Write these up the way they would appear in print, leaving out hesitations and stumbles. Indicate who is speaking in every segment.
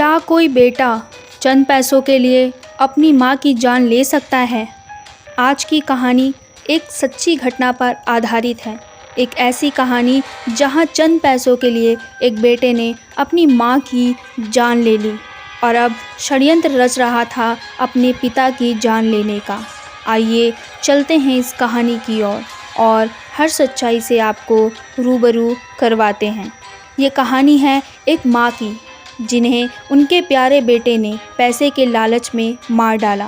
Speaker 1: क्या कोई बेटा चंद पैसों के लिए अपनी माँ की जान ले सकता है? आज की कहानी एक सच्ची घटना पर आधारित है। एक ऐसी कहानी जहाँ चंद पैसों के लिए एक बेटे ने अपनी माँ की जान ले ली और अब षड्यंत्र रच रहा था अपने पिता की जान लेने का। आइए चलते हैं इस कहानी की ओर और हर सच्चाई से आपको रूबरू करवाते हैं। ये कहानी है एक माँ की, जिन्हें उनके प्यारे बेटे ने पैसे के लालच में मार डाला।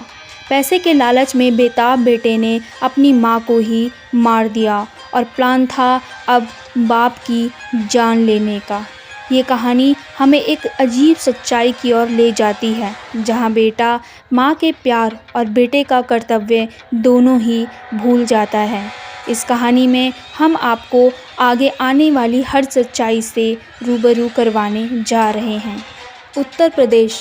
Speaker 1: पैसे के लालच में बेताब बेटे ने अपनी माँ को ही मार दिया और प्लान था अब बाप की जान लेने का। ये कहानी हमें एक अजीब सच्चाई की ओर ले जाती है, जहाँ बेटा माँ के प्यार और बेटे का कर्तव्य दोनों ही भूल जाता है। इस कहानी में हम आपको आगे आने वाली हर सच्चाई से रूबरू करवाने जा रहे हैं। उत्तर प्रदेश,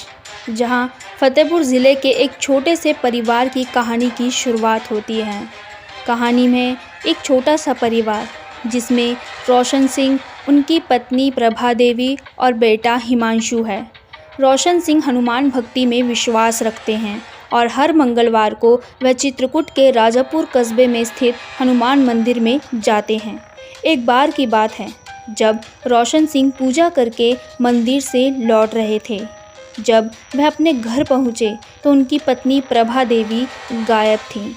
Speaker 1: जहां फतेहपुर ज़िले के एक छोटे से परिवार की कहानी की शुरुआत होती है। कहानी में एक छोटा सा परिवार जिसमें रोशन सिंह, उनकी पत्नी प्रभा देवी और बेटा हिमांशु है। रोशन सिंह हनुमान भक्ति में विश्वास रखते हैं और हर मंगलवार को वह चित्रकूट के राजापुर कस्बे में स्थित हनुमान मंदिर में जाते हैं। एक बार की बात है जब रोशन सिंह पूजा करके मंदिर से लौट रहे थे। जब वह अपने घर पहुंचे तो उनकी पत्नी प्रभा देवी गायब थीं।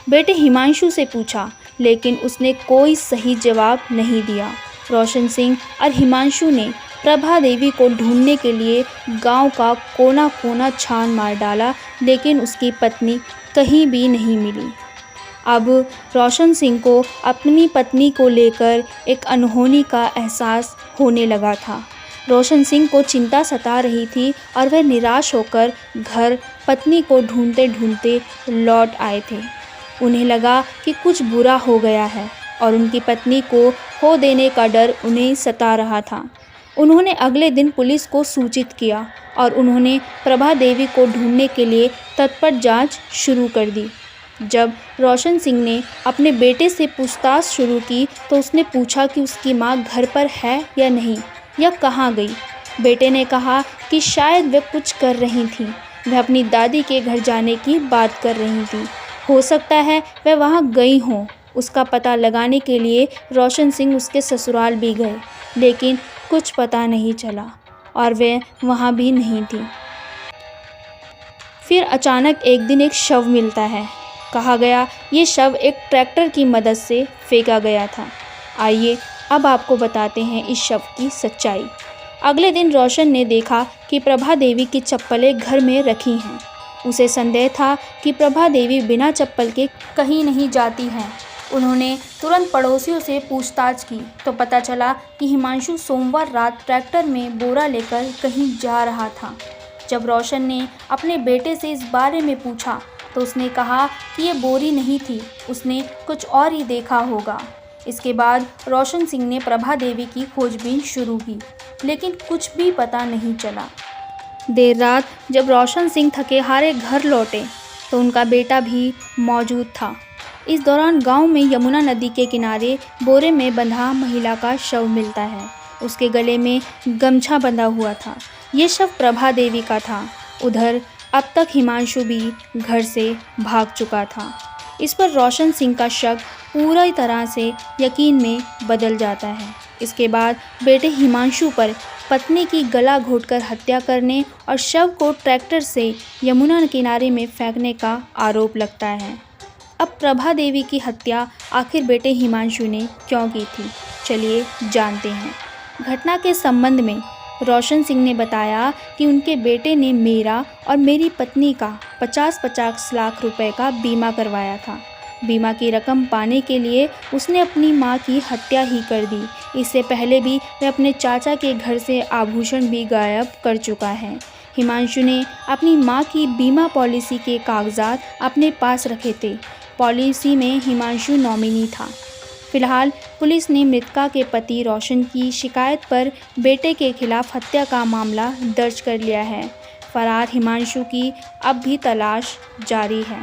Speaker 1: बेटे हिमांशु से पूछा, लेकिन उसने कोई सही जवाब नहीं दिया। रोशन सिंह और हिमांशु ने प्रभा देवी को ढूंढने के लिए गांव का कोना कोना छान मार डाला, लेकिन उसकी पत्नी कहीं भी नहीं मिली। अब रोशन सिंह को अपनी पत्नी को लेकर एक अनहोनी का एहसास होने लगा था। रोशन सिंह को चिंता सता रही थी और वह निराश होकर घर पत्नी को ढूंढते ढूंढते लौट आए थे। उन्हें लगा कि कुछ बुरा हो गया है और उनकी पत्नी को खो देने का डर उन्हें सता रहा था। उन्होंने अगले दिन पुलिस को सूचित किया और उन्होंने प्रभा देवी को ढूंढने के लिए तत्पर जांच शुरू कर दी। जब रोशन सिंह ने अपने बेटे से पूछताछ शुरू की तो उसने पूछा कि उसकी माँ घर पर है या नहीं, या कहाँ गई। बेटे ने कहा कि शायद वह कुछ कर रही थी, वह अपनी दादी के घर जाने की बात कर रही थी। हो सकता है वह वहाँ गई हों। उसका पता लगाने के लिए रोशन सिंह उसके ससुराल भी गए, लेकिन कुछ पता नहीं चला और वह वहाँ भी नहीं थी। फिर अचानक एक दिन एक शव मिलता है। कहा गया ये शव एक ट्रैक्टर की मदद से फेंका गया था। आइए अब आपको बताते हैं इस शव की सच्चाई। अगले दिन रोशन ने देखा कि प्रभा देवी की चप्पलें घर में रखी हैं। उसे संदेह था कि प्रभा देवी बिना चप्पल के कहीं नहीं जाती हैं। उन्होंने तुरंत पड़ोसियों से पूछताछ की तो पता चला कि हिमांशु सोमवार रात ट्रैक्टर में बोरा लेकर कहीं जा रहा था। जब रोशन ने अपने बेटे से इस बारे में पूछा तो उसने कहा कि ये बोरी नहीं थी, उसने कुछ और ही देखा होगा। इसके बाद रोशन सिंह ने प्रभा देवी की खोजबीन शुरू की, लेकिन कुछ भी पता नहीं चला। देर रात जब रोशन सिंह थके हारे घर लौटे तो उनका बेटा भी मौजूद था। इस दौरान गांव में यमुना नदी के किनारे बोरे में बंधा महिला का शव मिलता है। उसके गले में गमछा बंधा हुआ था। ये शव प्रभा देवी का था। उधर अब तक हिमांशु भी घर से भाग चुका था। इस पर रोशन सिंह का शक पूरी तरह से यकीन में बदल जाता है। इसके बाद बेटे हिमांशु पर पत्नी की गला घोंटकर हत्या करने और शव को ट्रैक्टर से यमुना किनारे में फेंकने का आरोप लगता है। अब प्रभा देवी की हत्या आखिर बेटे हिमांशु ने क्यों की थी, चलिए जानते हैं। घटना के संबंध में रोशन सिंह ने बताया कि उनके बेटे ने मेरा और मेरी पत्नी का 50-50 लाख रुपए का बीमा करवाया था। बीमा की रकम पाने के लिए उसने अपनी मां की हत्या ही कर दी। इससे पहले भी वह अपने चाचा के घर से आभूषण भी गायब कर चुका है। हिमांशु ने अपनी मां की बीमा पॉलिसी के कागजात अपने पास रखे थे। पॉलिसी में हिमांशु नॉमिनी था। फिलहाल पुलिस ने मृतका के पति रोशन की शिकायत पर बेटे के खिलाफ हत्या का मामला दर्ज कर लिया है। फरार हिमांशु की अब भी तलाश जारी है।